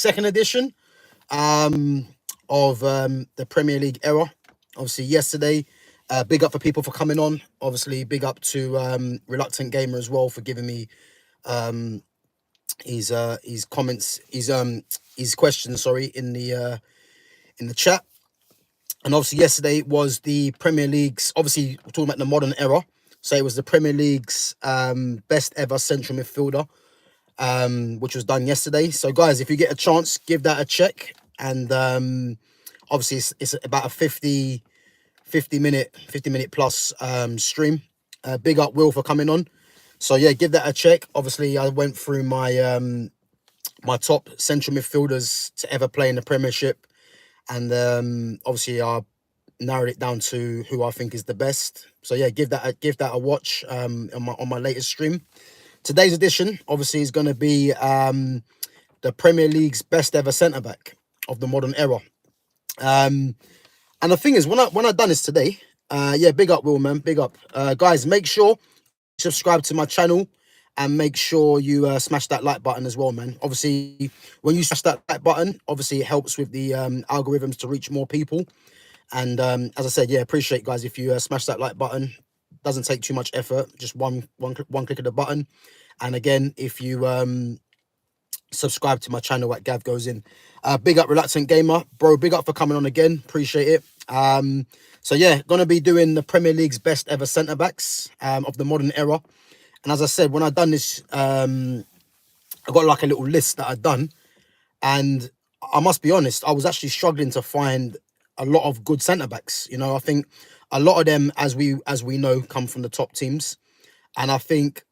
second edition of the Premier League era. Obviously, yesterday, big up for people for coming on. Obviously, big up to Reluctant Gamer as well for giving me um, his comments, his questions. Sorry, in the chat. And obviously, yesterday was the Premier League's. Obviously, we're talking about the modern era. So it was the Premier League's best ever central midfielder, which was done yesterday. So guys, if you get a chance, give that a check. And obviously it's about a 50 minute plus stream. Big up Will for coming on. So yeah, give that a check. Obviously I went through my top central midfielders to ever play in the Premiership, and obviously I narrowed it down to who I think is the best. So yeah, give that a watch on my latest stream. Today's edition obviously is going to be the Premier League's best ever centre back of the modern era. And the thing is, when I done this today, yeah, big up Will, man, big up, guys. Make sure you subscribe to my channel and make sure you smash that like button as well, man. Obviously, when you smash that like button, obviously it helps with the algorithms to reach more people. And as I said, yeah, appreciate guys if you smash that like button. Doesn't take too much effort, just one click of the button. And again, if you subscribe to my channel at Gav Goes In. Big up Reluctant Gamer, bro, big up for coming on again, appreciate it. So yeah, gonna be doing the Premier League's best ever centre backs of the modern era. And as I said, when I done this, I got like a little list that I'd done, and I must be honest, I was actually struggling to find a lot of good centre backs. You know, I think a lot of them, as we know, come from the top teams, and I think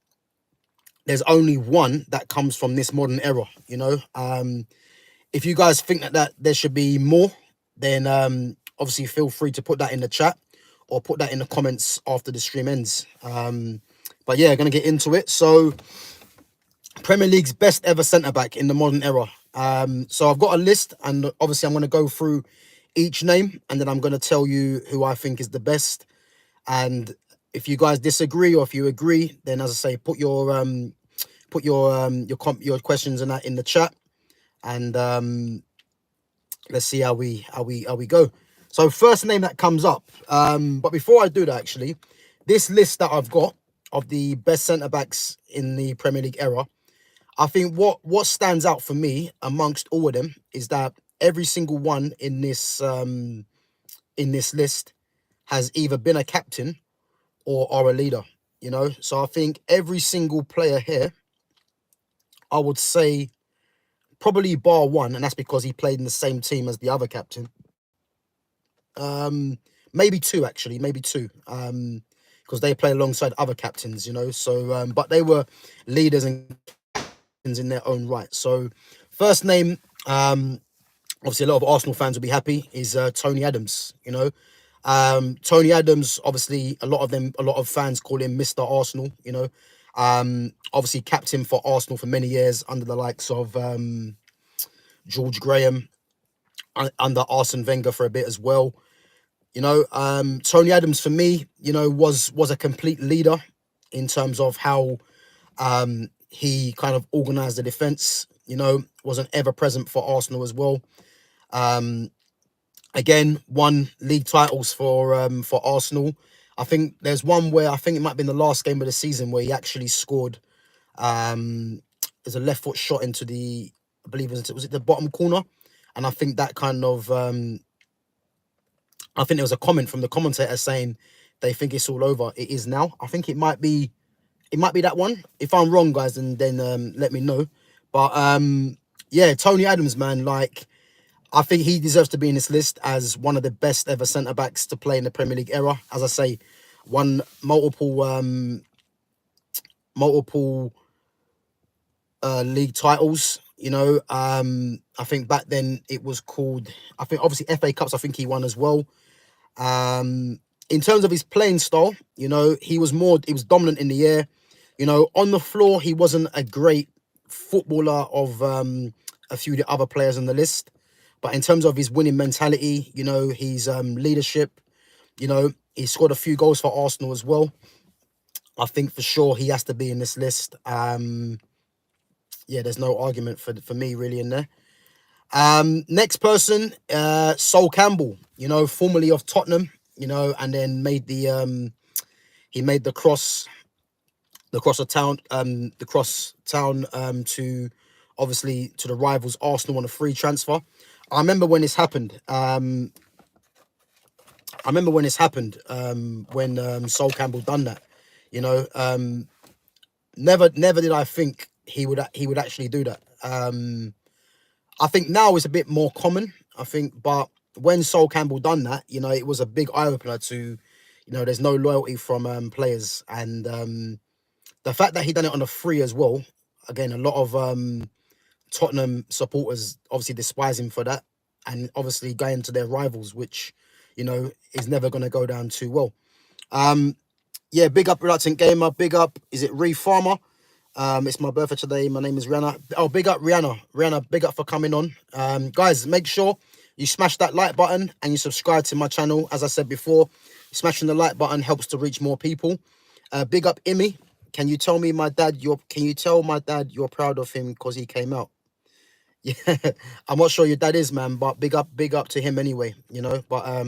there's only one that comes from this modern era. You know, if you guys think that there should be more, then obviously feel free to put that in the chat or put that in the comments after the stream ends. But yeah, gonna get into it. So Premier League's best ever centre back in the modern era. So I've got a list, and obviously I'm going to go through each name, and then I'm going to tell you who I think is the best. And if you guys disagree or if you agree, then as I say, put your questions and that in the chat, and let's see how we go. So first name that comes up. But before I do that, actually, this list that I've got of the best centre backs in the Premier League era, I think what stands out for me amongst all of them is that every single one in this list has either been a captain or are a leader. You know, so I think every single player here, I would say, probably bar one, and that's because he played in the same team as the other captain. Maybe two, actually, maybe two, because they play alongside other captains. You know, so but they were leaders and in their own right. So first name, obviously a lot of Arsenal fans will be happy, is Tony Adams. You know, Tony Adams, obviously a lot of fans call him Mr. Arsenal. You know, obviously captain for Arsenal for many years under the likes of George Graham, under Arsene Wenger for a bit as well. You know, Tony Adams for me, you know, was a complete leader in terms of how he kind of organised the defence. You know, was an ever present for Arsenal as well. Again, won league titles for Arsenal. I think there's one where I think it might have been the last game of the season where he actually scored. There's a left foot shot into the, I believe was it the bottom corner, and I think that kind of I think there was a comment from the commentator saying they think it's all over. It is now. I think it might be that one. If I'm wrong, guys, then let me know. But yeah, Tony Adams, man, like, I think he deserves to be in this list as one of the best ever centre backs to play in the Premier League era. As I say, won multiple league titles. You know, I think back then it was called, I think obviously FA Cups, I think he won as well. In terms of his playing style, you know, he was dominant in the air. You know, on the floor, he wasn't a great footballer of a few of the other players on the list. But in terms of his winning mentality, you know, his leadership, you know, he scored a few goals for Arsenal as well. I think for sure he has to be in this list. Yeah, there's no argument for me really in there. Next person, Sol Campbell, formerly of Tottenham, and then made the he made the cross town to obviously to the rivals Arsenal on a free transfer. I remember when this happened. When Sol Campbell done that. You know, never did I think he would actually do that. I think now it's a bit more common. I think, but when Sol Campbell done that, it was a big eye opener to, there's no loyalty from players, and the fact that he done it on a free as well. Again, a lot of Tottenham supporters obviously despise him for that, and obviously going to their rivals, which is never going to go down too well. Yeah, big up Reluctant Gamer. Big up, is it Ree Farmer? It's my birthday today. My name is Rihanna. Oh, big up Rihanna. Rihanna, big up for coming on. Guys, make sure you smash that like button and you subscribe to my channel. As I said before, smashing the like button helps to reach more people. Big up Imi. Can you tell my dad you're proud of him because he came out? Yeah, I'm not sure your dad is, man, but big up to him anyway, But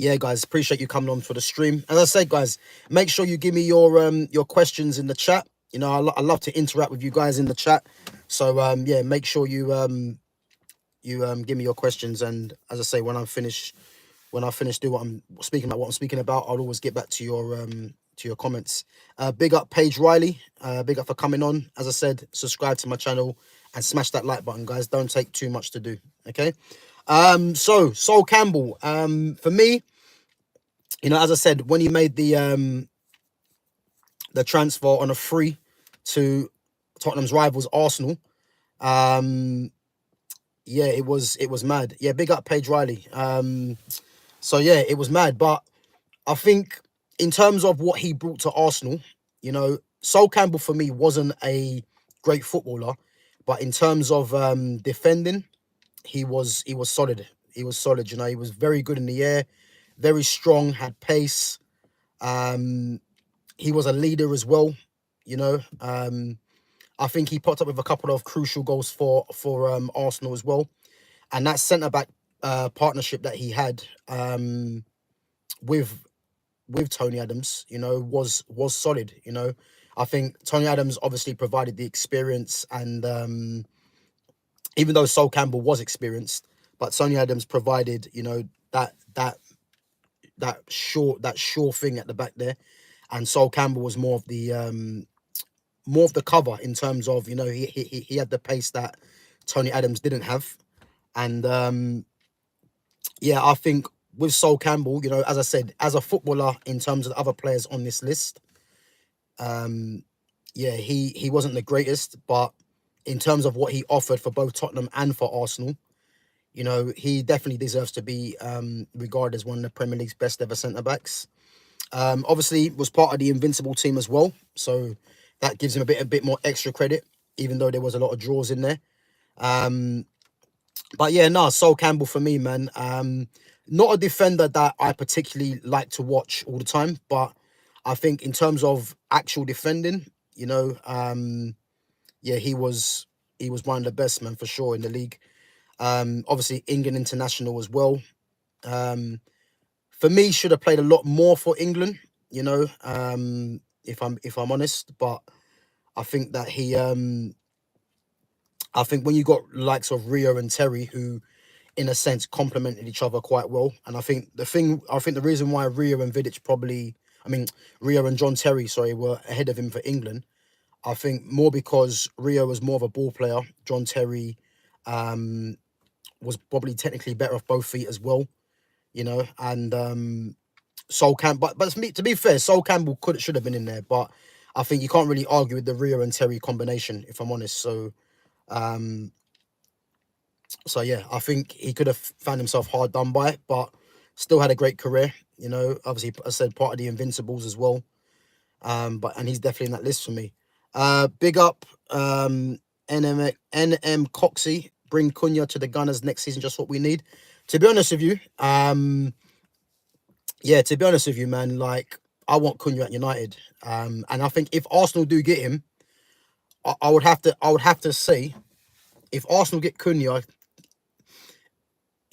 yeah, guys, appreciate you coming on for the stream. As I said, guys, make sure you give me your questions in the chat. I love to interact with you guys in the chat. So yeah, make sure you give me your questions, and as I say, when I finish do what I'm speaking about, I'll always get back to your comments. Big up Paige Riley. Big up for coming on. As I said, subscribe to my channel and smash that like button, guys. Don't take too much to do. Okay. So Sol Campbell. For me, as I said, when he made the transfer on a free to Tottenham's rivals Arsenal, yeah, it was mad. Yeah, big up Paige Riley. So yeah, it was mad. But I think in terms of what he brought to Arsenal, Sol Campbell for me wasn't a great footballer, but in terms of defending, he was solid. He was solid. He was very good in the air, very strong, had pace. He was a leader as well. I think he popped up with a couple of crucial goals for Arsenal as well, and that centre back partnership that he had with Tony Adams, was solid. I think Tony Adams obviously provided the experience, and even though Sol Campbell was experienced, but Tony Adams provided, that sure thing at the back there, and Sol Campbell was more of the cover in terms of, he had the pace that Tony Adams didn't have, and yeah, I think with Sol Campbell, as I said, as a footballer, in terms of the other players on this list, yeah, he wasn't the greatest, but in terms of what he offered for both Tottenham and for Arsenal, he definitely deserves to be regarded as one of the Premier League's best ever centre-backs. Obviously, was part of the Invincible team as well, so that gives him a bit more extra credit, even though there was a lot of draws in there. But yeah, Sol Campbell for me, man. Not a defender that I particularly like to watch all the time, but I think in terms of actual defending, yeah, he was one of the best, man, for sure, in the league. Obviously England international as well. For me, should have played a lot more for England, if I'm honest, but I think that he I think when you got likes of Rio and Terry, who in a sense complemented each other quite well, and I think the reason why Rio and John Terry, sorry, were ahead of him for England, I think more because Rio was more of a ball player. John Terry was probably technically better off both feet as well, and Sol Campbell. But to be fair, Sol Campbell should have been in there, but I think you can't really argue with the Rio and Terry combination, if I'm honest. So yeah, I think he could have found himself hard done by, but still had a great career. Obviously, I said part of the Invincibles as well. And he's definitely in that list for me. Big up NM Coxey. Bring Cunha to the Gunners next season, just what we need. To be honest with you, yeah, to be honest with you, man, like, I want Cunha at United. And I think if Arsenal do get him, I would have to say, if Arsenal get Cunha,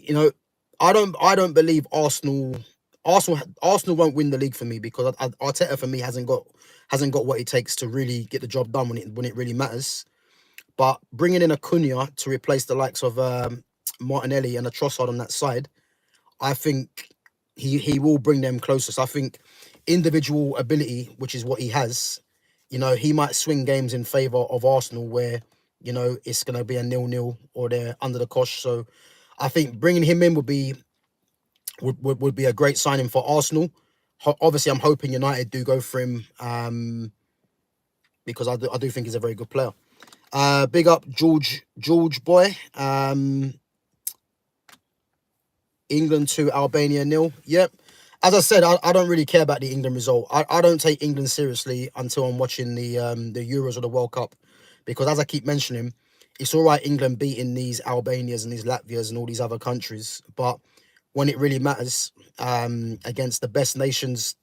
you know, I don't believe Arsenal won't win the league for me, because Arteta for me hasn't got what it takes to really get the job done when it really matters. But bringing in Acuna to replace the likes of Martinelli and a Trossard on that side, I think he will bring them closer. So I think individual ability, which is what he has, he might swing games in favour of Arsenal where, it's going to be a 0-0 or they're under the cosh. So I think bringing him in would be a great signing for Arsenal. Obviously, I'm hoping United do go for him, because I do think he's a very good player. Big up George boy. England 2, Albania 0. Yep. As I said, I don't really care about the England result. I don't take England seriously until I'm watching the Euros or the World Cup, because as I keep mentioning, it's all right England beating these Albanias and these Latvias and all these other countries, but when it really matters, against the best nations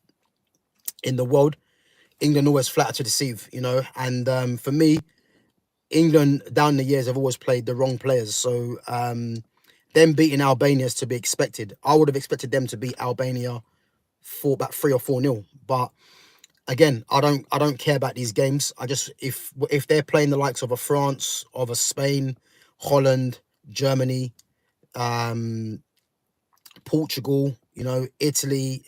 in the world, England always flatter to deceive, and for me, England down the years have always played the wrong players. So them beating Albania is to be expected. I would have expected them to beat Albania for about 3 or 4-0. But again, I don't care about these games. I just, if they're playing the likes of a France, of a Spain, Holland, Germany, Portugal, Italy,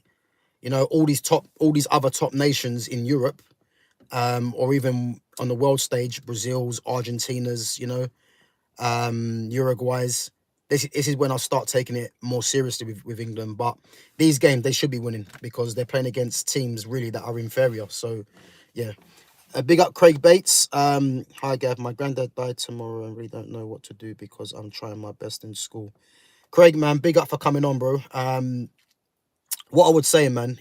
all these other top nations in Europe, or even on the world stage, Brazil's, Argentina's, Uruguay's. This is when I start taking it more seriously with England. But these games, they should be winning, because they're playing against teams really that are inferior. So, yeah. Big up Craig Bates. Hi, Gav. My granddad died tomorrow and really don't know what to do because I'm trying my best in school. Craig, man, big up for coming on, bro. What I would say, man,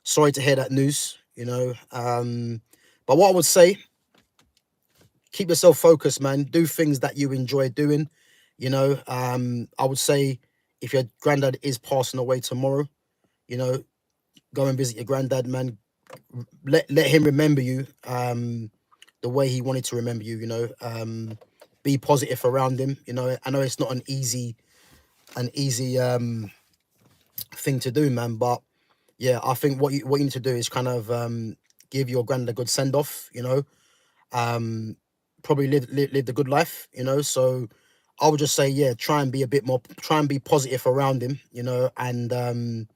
sorry to hear that news, but what I would say, keep yourself focused, man. Do things that you enjoy doing. I would say if your granddad is passing away tomorrow, go and visit your granddad, man. Let him remember you the way he wanted to remember you, be positive around him. I know it's not an easy thing to do, man, but yeah, I think what you need to do is kind of give your granddad a good send off, probably live the good life, so I would just say, yeah, try and be positive around him, and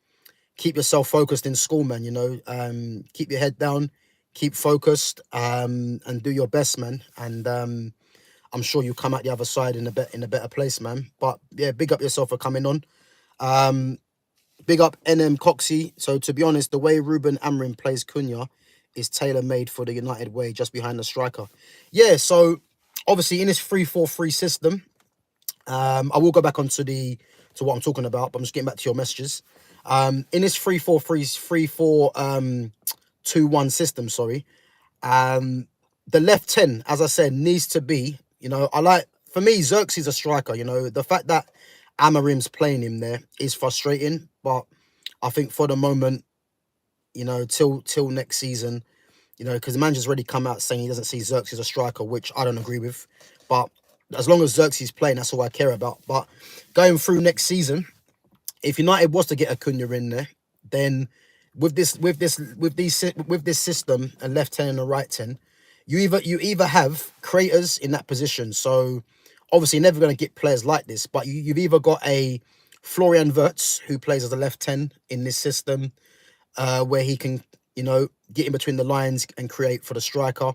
keep yourself focused in school, man. Keep your head down, keep focused, and do your best, man. And I'm sure you'll come out the other side in a better place, man. But yeah, big up yourself for coming on. Big up NM Coxey. So to be honest, the way Ruben Amorim plays Cunha is tailor-made for the United way, just behind the striker. Yeah, so obviously in this 3-4-3 system, I will go back onto to what I'm talking about, but I'm just getting back to your messages. In this 3-4-3, 3-4-2-1 system, sorry, the left 10, as I said, needs to be, for me, Xerxes a striker. The fact that Amorim's playing him there is frustrating, but I think for the moment, till next season, because the manager's already come out saying he doesn't see Xerxes as a striker, which I don't agree with. But as long as Xerxes playing, that's all I care about. But going through next season, if United was to get Acuna in there, then with this system, a left 10 and a right 10, you either have creators in that position. So obviously you're never going to get players like this, but you've either got a Florian Wirtz who plays as a left 10 in this system, where he can, get in between the lines and create for the striker.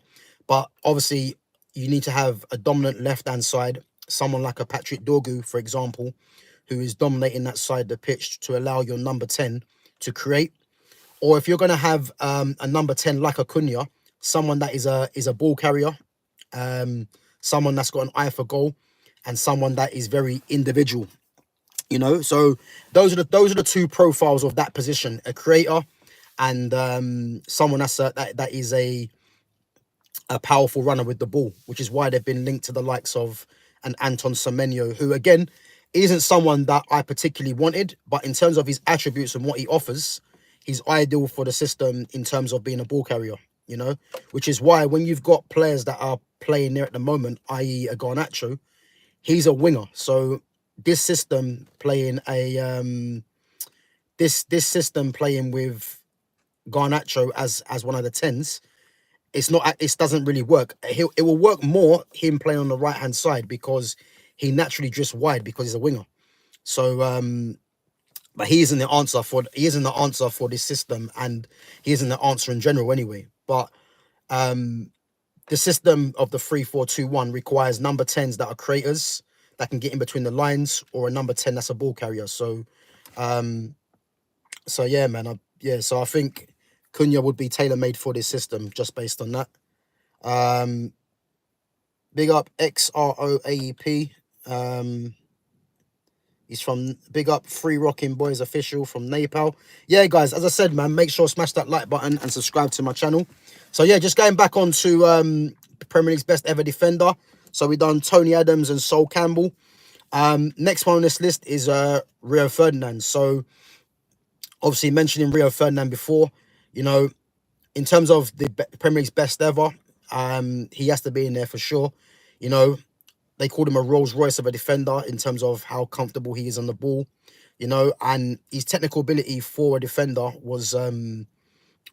But obviously you need to have a dominant left-hand side, someone like a Patrick Dorgu, for example, who is dominating that side of the pitch to allow your number 10 to create. Or if you're going to have a number 10 like Acuna, someone that is a ball carrier, someone that's got an eye for goal, and someone that is very individual. So those are the two profiles of that position: a creator and someone that is a powerful runner with the ball, which is why they've been linked to the likes of an Anton Semenyo, who again isn't someone that I particularly wanted, but in terms of his attributes and what he offers, he's ideal for the system in terms of being a ball carrier. Which is why when you've got players that are playing there at the moment, i.e. a Garnacho, he's a winger. So this system playing this system playing with Garnacho as one of the tens, it's not. It doesn't really work. It will work more him playing on the right hand side because he naturally drifts wide because he's a winger. So, but he isn't the answer for this system, and he isn't the answer in general anyway. But the system of the 3-4-2-1 requires number 10s that are creators that can get in between the lines, or a number 10 that's a ball carrier. So, yeah, man. So I think Cunha would be tailor made for this system just based on that. Big up XROAEP. He's from Big Up Free Rocking Boys Official from Nepal. Yeah, guys, as I said, man, make sure to smash that like button and subscribe to my channel. So yeah, just going back on to Premier League's best ever defender. So we done Tony Adams and Sol Campbell. Next one on this list is Rio Ferdinand. So obviously mentioning Rio Ferdinand before, you know, in terms of the Premier League's best ever, he has to be in there for sure. You know, they called him a Rolls Royce of a defender in terms of how comfortable he is on the ball, you know, and his technical ability for a defender was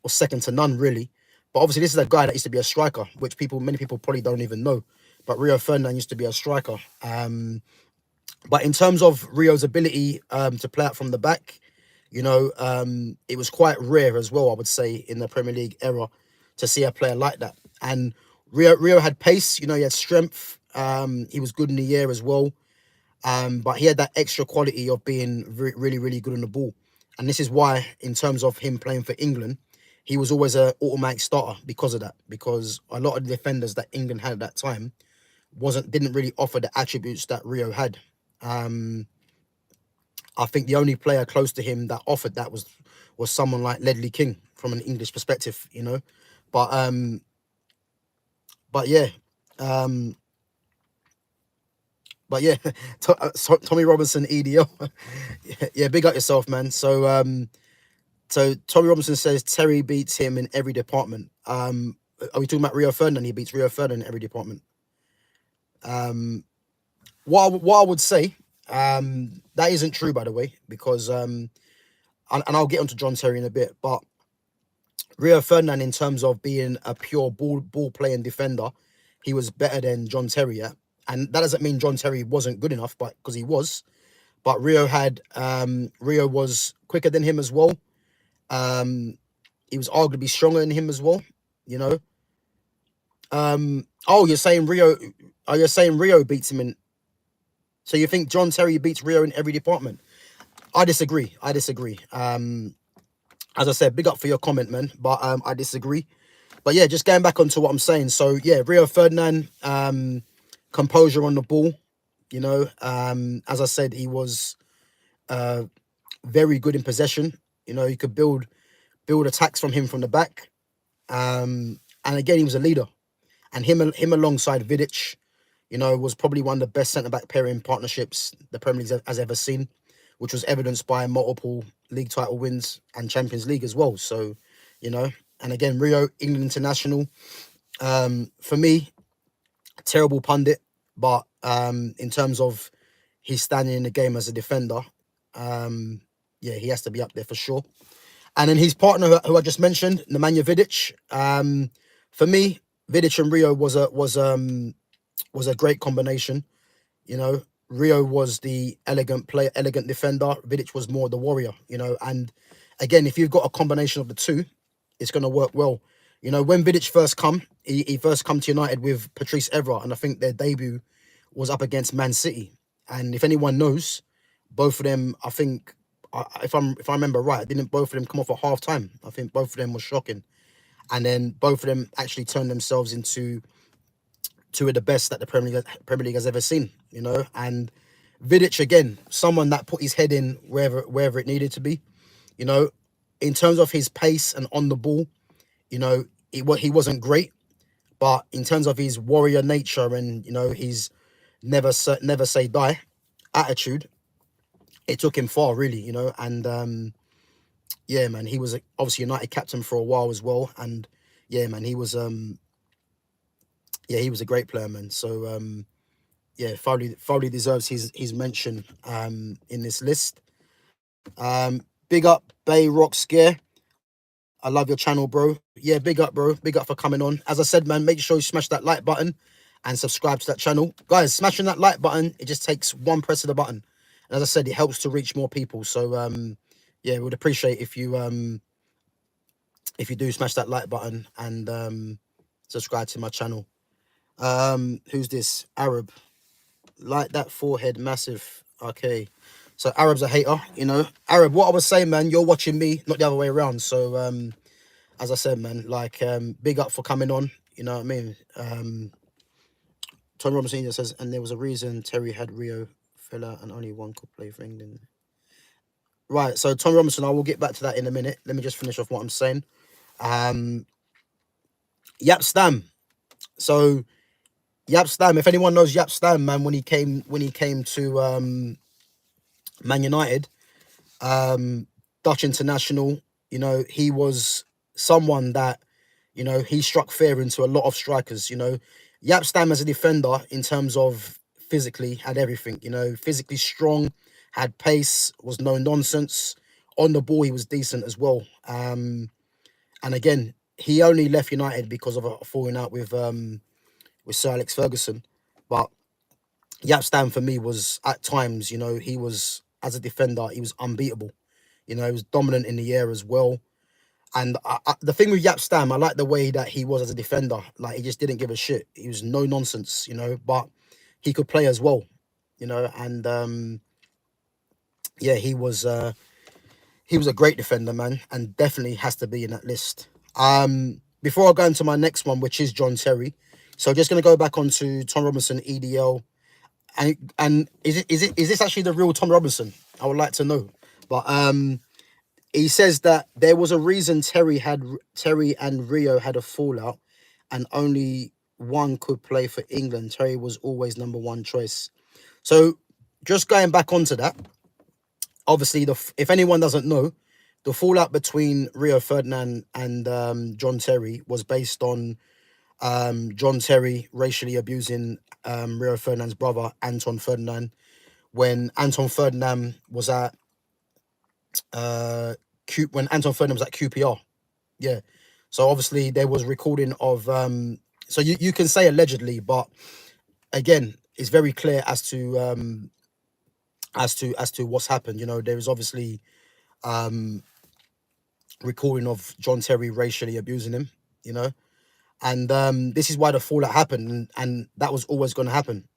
second to none, really. But obviously, this is a guy that used to be a striker, which many people probably don't even know. But Rio Ferdinand used to be a striker. But in terms of Rio's ability to play out from the back, you know, it was quite rare as well, I would say, in the Premier League era to see a player like that. And Rio had pace, you know, he had strength. He was good in the air as well. But he had that extra quality of being really, really good on the ball. And this is why, in terms of him playing for England, he was always an automatic starter because of that. Because a lot of the defenders that England had at that time didn't really offer the attributes that Rio had. I think the only player close to him that offered that was someone like Ledley King from an English perspective, you know. But yeah. But yeah, Tommy Robinson, EDL. Yeah, big up yourself, man. So so Tommy Robinson says Terry beats him in every department. Are we talking about Rio Ferdinand? He beats Rio Ferdinand in every department. What I would say, that isn't true, by the way, because and I'll get onto John Terry in a bit, but Rio Ferdinand, in terms of being a pure ball playing defender, he was better than John Terry, yeah. And that doesn't mean John Terry wasn't good enough, but because he was. But Rio was quicker than him as well. He was arguably stronger than him as well, you know. Oh, you're saying Rio beats him in. So you think John Terry beats Rio in every department? I disagree. As I said, big up for your comment, man. But I disagree. But yeah, just going back onto what I'm saying. So yeah, Rio Ferdinand, composure on the ball. You know, as I said, he was very good in possession. You know, you could build attacks from him from the back. And again, he was a leader. And him alongside Vidic, you know, was probably one of the best centre-back pairing partnerships the Premier League has ever seen, which was evidenced by multiple league title wins and Champions League as well. So, you know, and again, Rio, England international. For me, terrible pundit, but in terms of his standing in the game as a defender, yeah, he has to be up there for sure. And then his partner, who I just mentioned, Nemanja Vidic. For me, Vidic and Rio was a great combination. You know, Rio was the elegant defender. Vidic was more the warrior. You know, and again, if you've got a combination of the two, it's going to work well. You know, when Vidic first he first come to United with Patrice Evra, and I think their debut was up against Man City. And if anyone knows, both of them, I think, if I remember right, didn't both of them come off at half time? I think both of them were shocking. And then both of them actually turned themselves into two of the best that the Premier League has ever seen, you know. And Vidic, again, someone that put his head in wherever it needed to be, you know. In terms of his pace and on the ball, you know, he wasn't great, but in terms of his warrior nature and, you know, his never say die attitude, it took him far, really, you know. And yeah, man, he was obviously United captain for a while as well. And yeah, man, he was a great player, man. So yeah, thoroughly deserves his mention in this list. Big up Bay Rock Scare. I love your channel, bro. Yeah, big up, bro. Big up for coming on. As I said, man, make sure you smash that like button and subscribe to that channel. Guys, smashing that like button, it just takes one press of the button. And as I said, it helps to reach more people. So yeah, would appreciate if you do smash that like button and subscribe to my channel. Who's this? Arab. Like that forehead, massive. Okay. So Arab's a hater, you know. Arab, what I was saying, man, you're watching me, not the other way around. So as I said, man, like big up for coming on, you know what I mean? Tony Robinson says, and there was a reason Terry had Rio fell out and only one could play for England. Right, so Tony Robinson, I will get back to that in a minute. Let me just finish off what I'm saying. Yap Stam. So Yap Stam, if anyone knows Yap Stam, man, when he came to Man United, Dutch international, you know, he was someone that, you know, he struck fear into a lot of strikers, you know. Yap Stam as a defender in terms of physically had everything, you know, physically strong, had pace, was no nonsense. On the ball, he was decent as well. And again, he only left United because of a falling out with Sir Alex Ferguson. But Yap Stam for me was at times, you know, he was, as a defender, he was unbeatable. You know, he was dominant in the air as well. And the thing with Yap Stam, I like the way that he was as a defender. Like, he just didn't give a shit. He was no nonsense, you know, but he could play as well, you know. And yeah, he was a great defender, man, and definitely has to be in that list. Before I go into my next one, which is John Terry, so just gonna go back onto Tom Robinson EDL, and is this actually the real Tom Robinson? I would like to know, but he says that there was a reason Terry and Rio had a fallout, and only one could play for England. Terry was always number one choice. So just going back onto that, obviously, if anyone doesn't know, the fallout between Rio Ferdinand and John Terry was based on John Terry racially abusing Rio Ferdinand's brother, Anton Ferdinand, when Anton Ferdinand was at QPR. Yeah. So obviously there was recording of so you can say allegedly, but again, it's very clear as to what's happened. You know, there is obviously recording of John Terry racially abusing him, you know. And this is why the fallout happened, and that was always going to happen.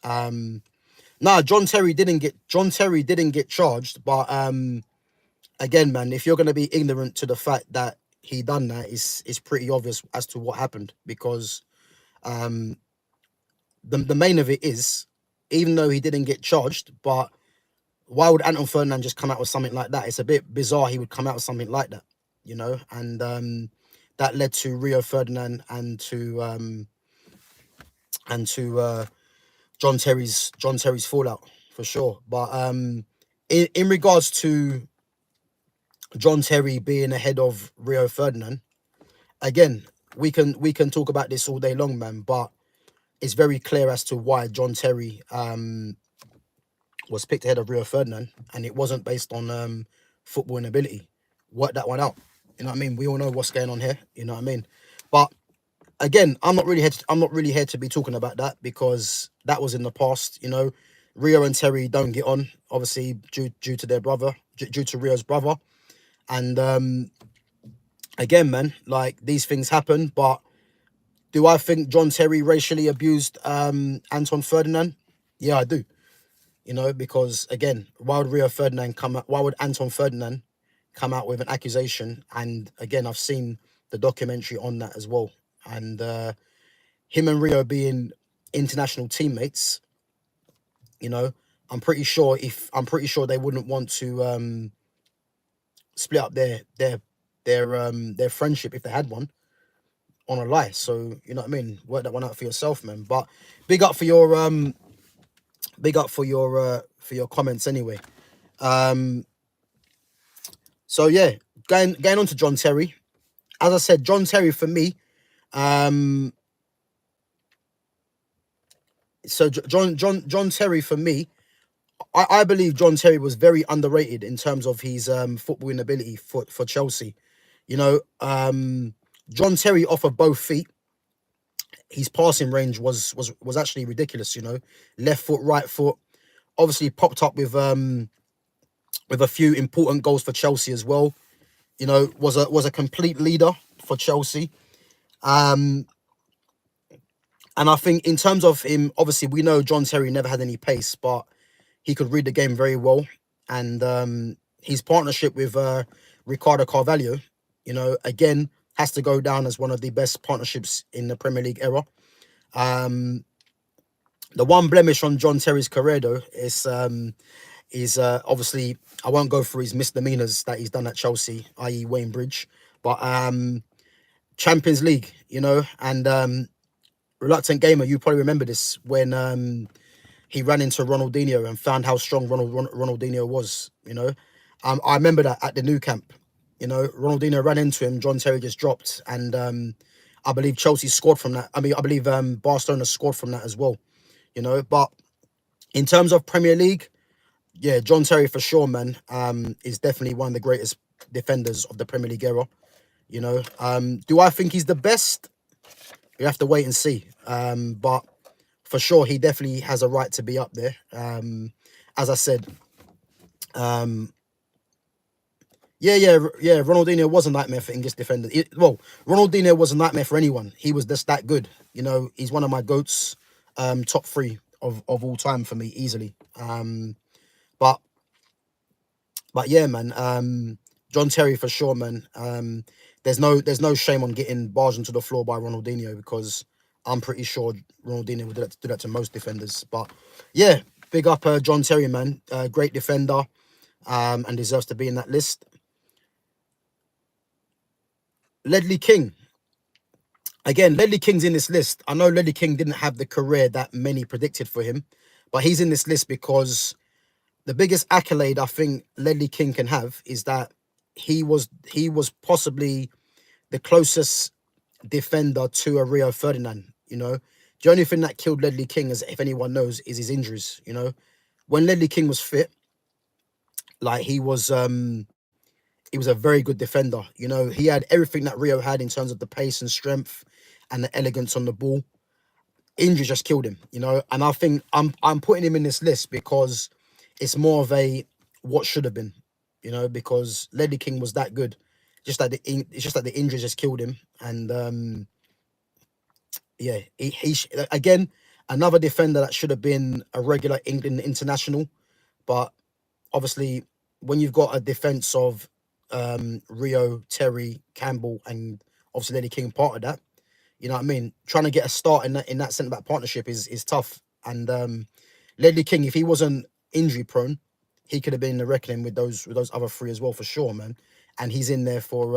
John Terry didn't get charged, but again, man, if you're going to be ignorant to the fact that he done that, it's pretty obvious as to what happened, because the main of it is, even though he didn't get charged, but why would Anton Ferdinand just come out with something like that? It's a bit bizarre he would come out with something like that, you know, and that led to Rio Ferdinand and to John Terry's fallout for sure. But in regards to John Terry being ahead of Rio Ferdinand, again, we can talk about this all day long, man, but it's very clear as to why John Terry was picked ahead of Rio Ferdinand, and it wasn't based on football ability. Work that one out. You know what I mean? We all know what's going on here. You know what I mean? But again, I'm not really here to be talking about that, because that was in the past. You know, Rio and Terry don't get on, obviously due to their brother, due to Rio's brother, and again, man, like, these things happen. But do I think John Terry racially abused Anton Ferdinand? Yeah, I do. You know, because again, why would Anton Ferdinand come out with an accusation? And again, I've seen the documentary on that as well. And him and Rio being international teammates, you know, I'm pretty sure they wouldn't want to split up their friendship, if they had one, on a lie. So, you know what I mean? Work that one out for yourself, man. But big up for your comments anyway. So yeah, going on to John Terry. As I said, John Terry for me, So John Terry for me, I believe John Terry was very underrated in terms of his footballing ability for Chelsea. You know, John Terry off of both feet, his passing range was actually ridiculous. You know, left foot, right foot. Obviously popped up with a few important goals for Chelsea as well. You know, was a complete leader for Chelsea. Um, and I think in terms of him, obviously we know John Terry never had any pace, but he could read the game very well. And his partnership with Ricardo Carvalho, you know, again has to go down as one of the best partnerships in the Premier League era. Um, the one blemish on John Terry's career though is obviously I won't go through his misdemeanors that he's done at Chelsea, i.e. Wayne Bridge, but Champions League, you know, and reluctant gamer, you probably remember this when he ran into Ronaldinho and found how strong Ronaldinho was. You know, I remember that at the new camp. You know, Ronaldinho ran into him. John Terry just dropped, and I believe Chelsea scored from that. I mean, I believe Barcelona scored from that as well. You know, but in terms of Premier League, yeah, John Terry for sure, man, is definitely one of the greatest defenders of the Premier League era. You know, do I think he's the best? You have to wait and see. But for sure, he definitely has a right to be up there. As I said, yeah. Ronaldinho was a nightmare for English defenders. Well, Ronaldinho was a nightmare for anyone. He was just that good. You know, he's one of my goats, top three of all time for me easily. But yeah, man. John Terry for sure, man. There's no shame on getting barged into the floor by Ronaldinho because I'm pretty sure Ronaldinho would do that to most defenders. But yeah, big up John Terry, man. Great defender, and deserves to be in that list. Ledley King. Again, Ledley King's in this list. I know Ledley King didn't have the career that many predicted for him, but he's in this list because the biggest accolade I think Ledley King can have is that he was possibly the closest defender to a Rio Ferdinand. You know, the only thing that killed Ledley King, as if anyone knows, is his injuries. You know, when Ledley King was fit, like he was a very good defender. You know, he had everything that Rio had in terms of the pace and strength and the elegance on the ball. Injury just killed him, you know, and I think I'm putting him in this list because it's more of a what should have been, you know, because Ledley King was that good. It's just that the injury just killed him, and yeah, again another defender that should have been a regular England international, but obviously when you've got a defense of Rio, Terry, Campbell, and obviously Ledley King part of that, you know what I mean? Trying to get a start in that centre back partnership is tough. And Ledley King, if he wasn't injury prone, he could have been in the reckoning with those other three as well for sure, man. And he's in there for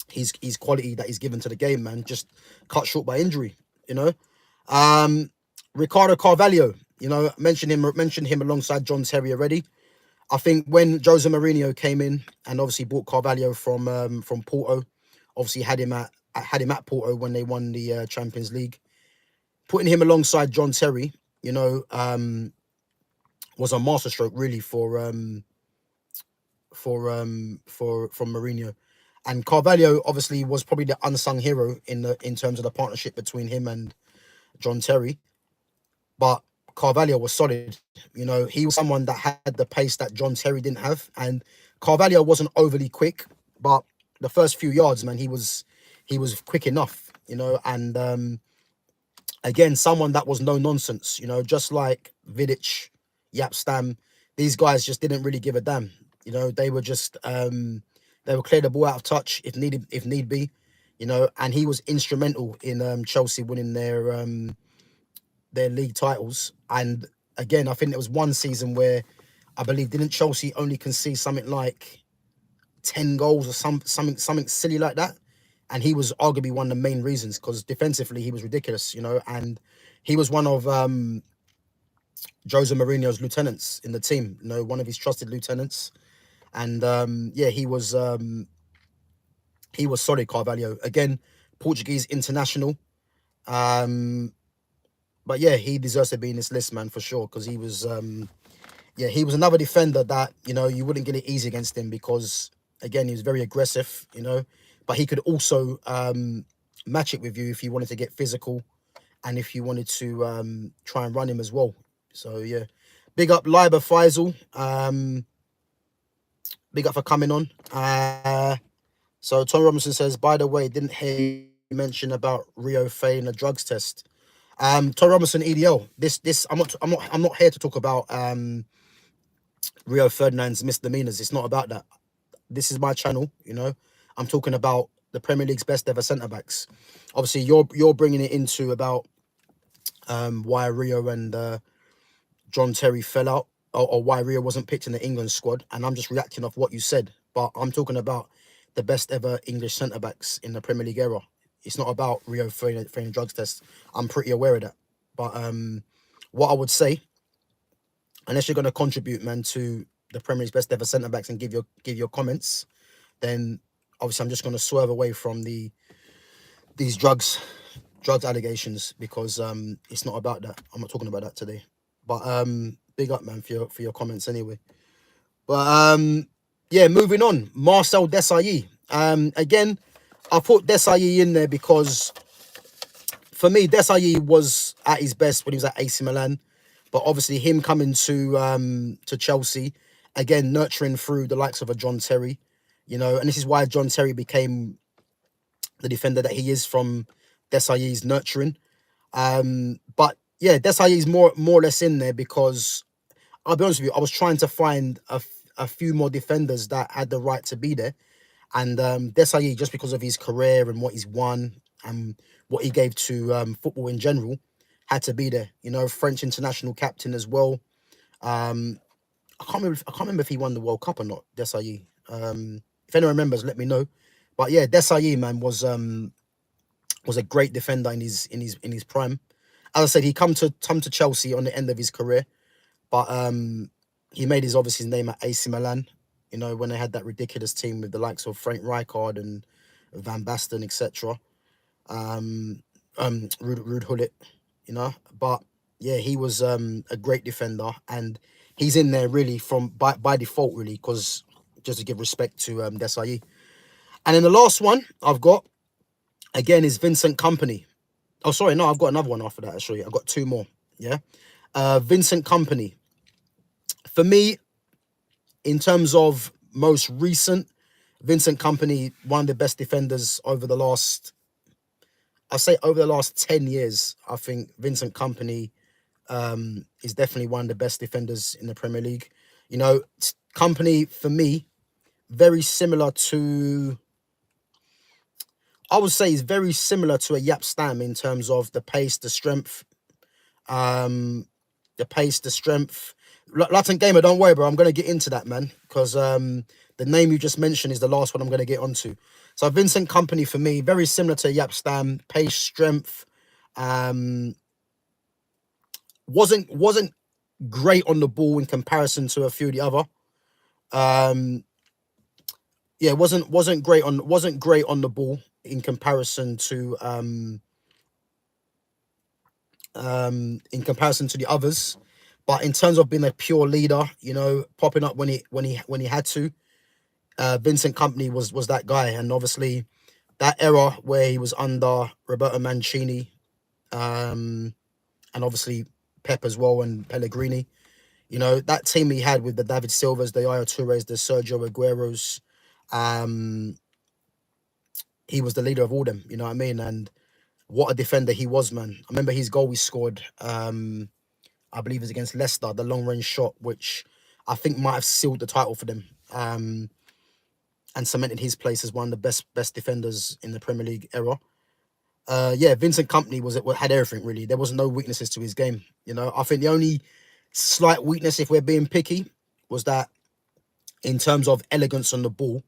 his quality that he's given to the game, man. Just cut short by injury, you know. Ricardo Carvalho, you know, mentioned him alongside John Terry already. I think when Jose Mourinho came in and obviously bought Carvalho from Porto, obviously had him at Porto when they won the Champions League. Putting him alongside John Terry, you know, was a masterstroke really for Mourinho. And Carvalho obviously was probably the unsung hero in terms of the partnership between him and John Terry. But Carvalho was solid. You know, he was someone that had the pace that John Terry didn't have. And Carvalho wasn't overly quick, but the first few yards, man, he was quick enough, you know. And again, someone that was no nonsense, you know, just like Vidic, Jaap, Stam. These guys just didn't really give a damn. You know, they were just they would clear the ball out of touch if need be, you know. And he was instrumental in Chelsea winning their league titles. And again, I think there was one season where I believe didn't Chelsea only concede something like 10 goals or something silly like that, and he was arguably one of the main reasons because defensively he was ridiculous, you know. And he was one of Jose Mourinho's lieutenants in the team, you know, one of his trusted lieutenants. And yeah, he was solid, Carvalho. Again, Portuguese international. But yeah, he deserves to be in this list, man, for sure, because he was he was another defender that, you know, you wouldn't get it easy against him because, again, he was very aggressive, you know, but he could also match it with you if you wanted to get physical and if you wanted to try and run him as well. So, yeah. Big up Liber Faisal. Big up for coming on. So, Tom Robinson says, by the way, didn't hear you mention about Rio failing a drugs test. Tom Robinson, EDL. I'm not here to talk about Rio Ferdinand's misdemeanors. It's not about that. This is my channel, you know. I'm talking about the Premier League's best ever centre backs. Obviously, you're bringing it into about why Rio and John Terry fell out, or why Rio wasn't picked in the England squad, and I'm just reacting off what you said. But I'm talking about the best ever English centre backs in the Premier League era. It's not about Rio failing drugs tests. I'm pretty aware of that. But what I would say, unless you're going to contribute, man, to the Premier League's best ever centre backs and give your comments, then obviously I'm just going to swerve away from these drugs allegations because it's not about that. I'm not talking about that today. But big up, man, for your comments anyway. But yeah, moving on. Marcel Desailly. Again, I put Desailly in there because for me, Desailly was at his best when he was at AC Milan. But obviously him coming to Chelsea, again, nurturing through the likes of a John Terry, you know, and this is why John Terry became the defender that he is from Desailly's nurturing. But yeah, Desailly's more or less in there because I'll be honest with you, I was trying to find a few more defenders that had the right to be there. And Desailly, just because of his career and what he's won and what he gave to football in general, had to be there. You know, French international captain as well. I can't remember if he won the World Cup or not, Desailly. If anyone remembers, let me know. But yeah, Desailly, man, was a great defender in his prime. As I said, he come to Chelsea on the end of his career, but he made his name at AC Milan. You know, when they had that ridiculous team with the likes of Frank Rijkaard and Van Basten, etc. Ruud Gullit, you know. But yeah, he was a great defender, and he's in there really by default, really, because just to give respect to Desailly. And then the last one I've got, again, is Vincent Kompany. Oh, sorry, no, I've got another one after that, actually. I've got two more, yeah? Vincent Kompany. For me, in terms of most recent, Vincent Kompany, one of the best defenders over the last 10 years. I think Vincent Kompany is definitely one of the best defenders in the Premier League. You know, Kompany, for me, very similar to... I would say he's very similar to a Jaap Stam in terms of the pace, the strength. Latin Gamer, don't worry, bro. I'm going to get into that, man, because the name you just mentioned is the last one I'm going to get onto. So Vincent Kompany, for me, very similar to Jaap Stam, pace, strength. Wasn't great on the ball in comparison to a few of the other. Yeah, wasn't great on the ball in comparison to the others, but in terms of being a pure leader, you know, popping up when he had to, Vincent Kompany was that guy. And obviously that era where he was under Roberto Mancini, and obviously Pep as well and Pellegrini, you know, that team he had with the David Silvas, the Yaya Tourés, the Sergio Agueros, he was the leader of all them, you know what I mean? And what a defender he was, man. I remember his goal he scored, I believe it was against Leicester, the long-range shot, which I think might have sealed the title for them, and cemented his place as one of the best defenders in the Premier League era. Yeah, Vincent Kompany had everything, really. There was no weaknesses to his game, you know. I think the only slight weakness, if we're being picky, was that in terms of elegance on the ball,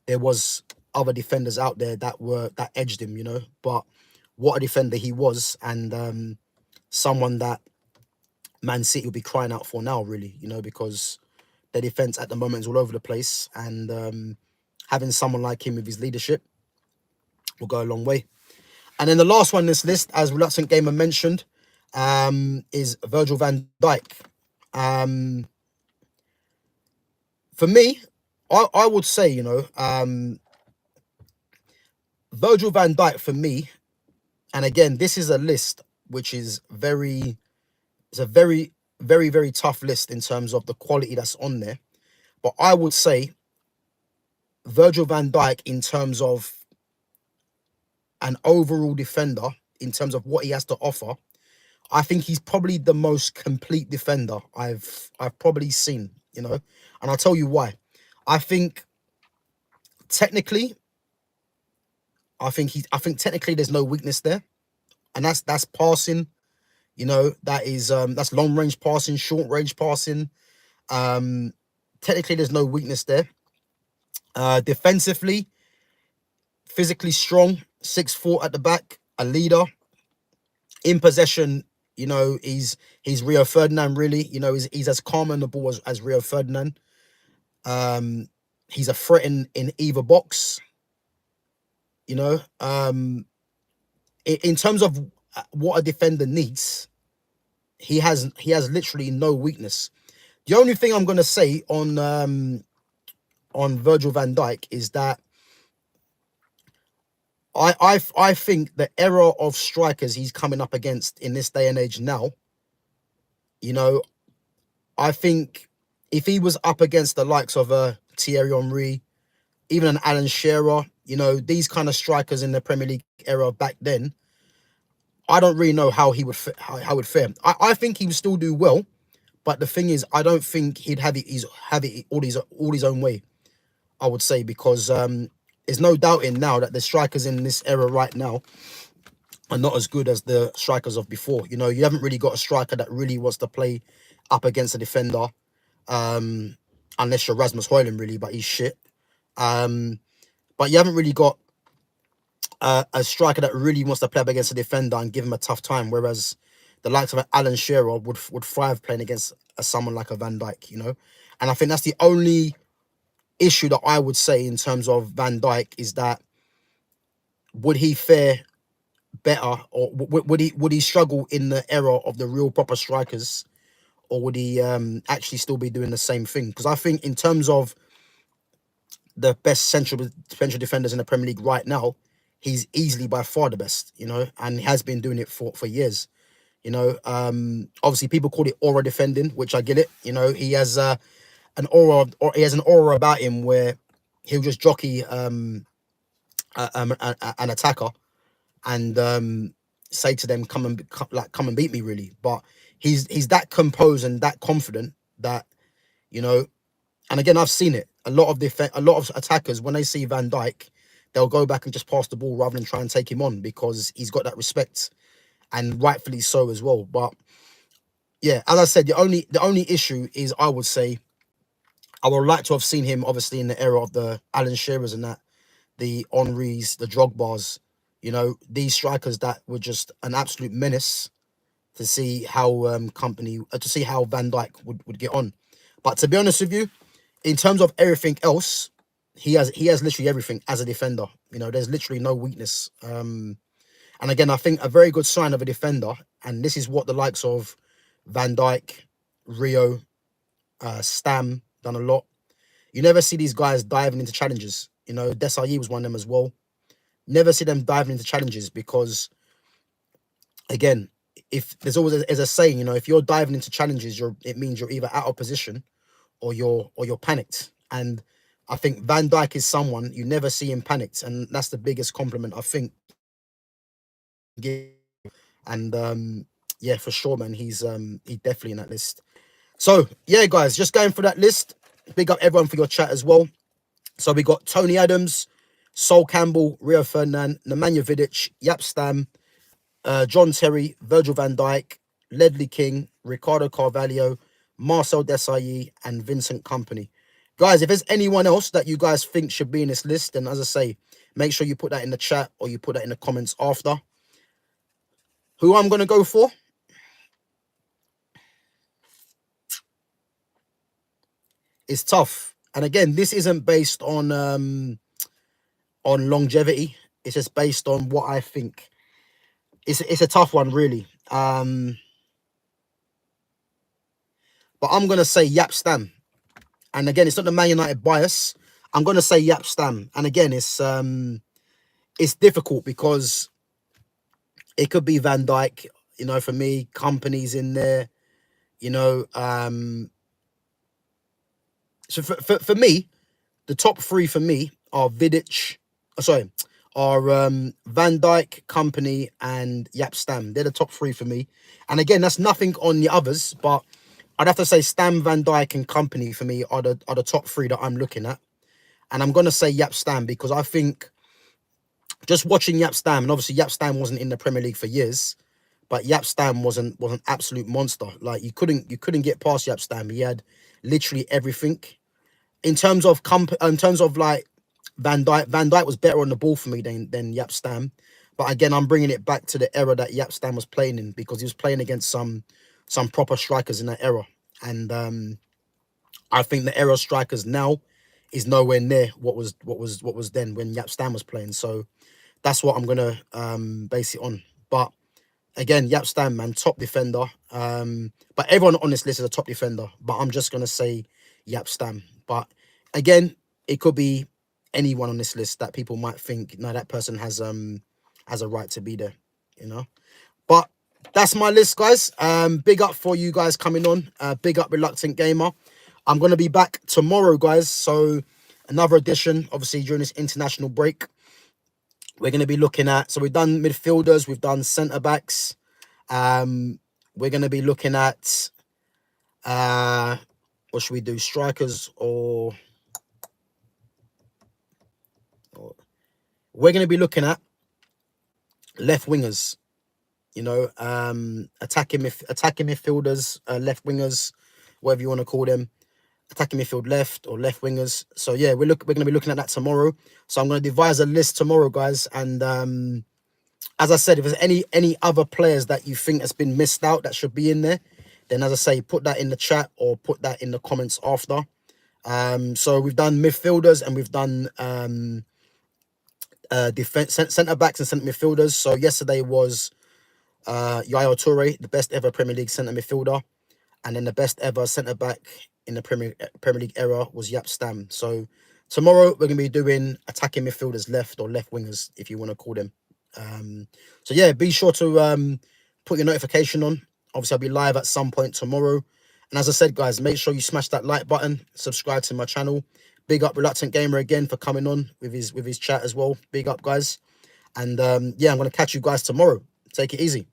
there was other defenders out there that edged him, you know. But what a defender he was, and someone that Man City will be crying out for now, really, you know, because their defence at the moment is all over the place, and having someone like him with his leadership will go a long way. And then the last one in this list, as Reluctant Gamer mentioned, is Virgil van Dijk. For me, I would say, you know, Virgil van Dijk for me, and again, this is a list which is it's a very, very, very tough list in terms of the quality that's on there. But I would say Virgil van Dijk, in terms of an overall defender, in terms of what he has to offer, I think he's probably the most complete defender I've probably seen, you know, and I'll tell you why. I think technically, I think technically there's no weakness there, and that's passing. You know, that's long range passing, short range passing. Technically, there's no weakness there. Defensively, physically strong, 6'4" at the back, a leader. In possession, you know, he's Rio Ferdinand, really. You know, he's as calm on the ball as Rio Ferdinand. He's a threat in either box. You know, in terms of what a defender needs, he has literally no weakness. The only thing I'm gonna say on Virgil van Dijk is that I think the era of strikers he's coming up against in this day and age now, you know, I think if he was up against the likes of Thierry Henry, even an Alan Shearer, you know, these kind of strikers in the Premier League era back then, I don't really know how he would how would fare. I think he would still do well, but the thing is, I don't think he'd have it all his own way. I would say, because there's no doubting now that the strikers in this era right now are not as good as the strikers of before. You know, you haven't really got a striker that really wants to play up against a defender, unless you're Rasmus Højlund, really, but he's shit. But you haven't really got a striker that really wants to play up against a defender and give him a tough time, whereas the likes of Alan Shearer would thrive playing against someone like a Van Dijk, you know. And I think that's the only issue that I would say in terms of Van Dijk, is that would he fare better, or would he struggle in the era of the real proper strikers, or would he actually still be doing the same thing? Because I think in terms of the best central defenders in the Premier League right now, he's easily by far the best, you know, and he has been doing it for years. You know, obviously people call it aura defending, which I get it. You know, he has an aura about him where he'll just jockey an attacker and say to them, come and beat me, really. But he's that composed and that confident that, you know, and again, I've seen it. A lot of attackers, when they see Van Dijk, they'll go back and just pass the ball rather than try and take him on, because he's got that respect, and rightfully so as well. But yeah, as I said, the only issue is, I would say, I would like to have seen him, obviously, in the era of the Alan Shearers and that, the Henrys, the Drogbas, you know, these strikers that were just an absolute menace, to see how to see how Van Dijk would get on. But to be honest with you, in terms of everything else, he has literally everything as a defender. You know, there's literally no weakness. And again, I think a very good sign of a defender, and this is what the likes of Van Dijk, Rio, Stam done a lot. You never see these guys diving into challenges. You know, Desailly was one of them as well. Never see them diving into challenges, because, again, if there's always a saying, you know, if you're diving into challenges, it means you're either out of position or you're panicked. And I think Van Dijk is someone you never see him panicked, and that's the biggest compliment I think. And yeah, for sure, man, he's definitely in that list. So yeah, guys, just going through that list. Big up everyone for your chat as well. So we got Tony Adams, Sol Campbell, Rio Ferdinand, Nemanja Vidic, Jaap Stam, John Terry, Virgil van Dijk, Ledley King, Ricardo Carvalho, Marcel Desailly, and Vincent Kompany. Guys, if there's anyone else that you guys think should be in this list, then, as I say, make sure you put that in the chat, or you put that in the comments after. Who I'm going to go for? It's tough. And again, this isn't based on longevity. It's just based on what I think. it's a tough one, really. But I'm gonna say Jaap Stam. And again, it's not the Man United bias. I'm gonna say Jaap Stam. And again, it's difficult because it could be Van Dijk. You know, for me, company's in there. You know, so for me, the top three for me are Vidic. Sorry, are Van Dijk, Company, and Jaap Stam. They're the top three for me. And again, that's nothing on the others, but I'd have to say Stam, Van Dijk, and Company for me are the top three that I'm looking at. And I'm gonna say Jaap Stam because I think just watching Jaap Stam, and obviously Jaap Stam wasn't in the Premier League for years, but Jaap Stam was an absolute monster. Like you couldn't get past Jaap Stam. He had literally everything. In terms of like Van Dijk was better on the ball for me than Jaap Stam. But again, I'm bringing it back to the era that Jaap Stam was playing in because he was playing against some proper strikers in that era. And I think the era of strikers now is nowhere near what was then when Jaap Stam was playing. So that's what I'm gonna base it on. But again, Jaap Stam, man, top defender. But everyone on this list is a top defender. But I'm just gonna say Jaap Stam. But again, it could be anyone on this list that people might think, no, that person has a right to be there, you know. But that's my list, guys. Big up for you guys coming on. Big up Reluctant Gamer. I'm gonna be back tomorrow, guys. So another edition, obviously during this international break. We're gonna be looking at, so we've done midfielders, we've done centre backs. We're gonna be looking at what should we do? Strikers or we're going to be looking at left wingers, you know, attacking midfielders, left wingers, whatever you want to call them, attacking midfield left or left wingers. So yeah, we're going to be looking at that tomorrow. So I'm going to devise a list tomorrow, guys. And as I said, if there's any other players that you think has been missed out that should be in there, then as I say, put that in the chat or put that in the comments after. So we've done midfielders and we've done defense, centre backs and centre midfielders. So yesterday was Yaya Toure, the best ever Premier League centre midfielder, and then the best ever centre back in the Premier League era was Jaap Stam. So tomorrow we're gonna be doing attacking midfielders, left or left wingers, if you want to call them. So yeah, be sure to put your notification on. Obviously, I'll be live at some point tomorrow. And as I said, guys, make sure you smash that like button, subscribe to my channel. Big up Reluctant Gamer again for coming on with his chat as well. Big up, guys. And yeah, I'm going to catch you guys tomorrow. Take it easy.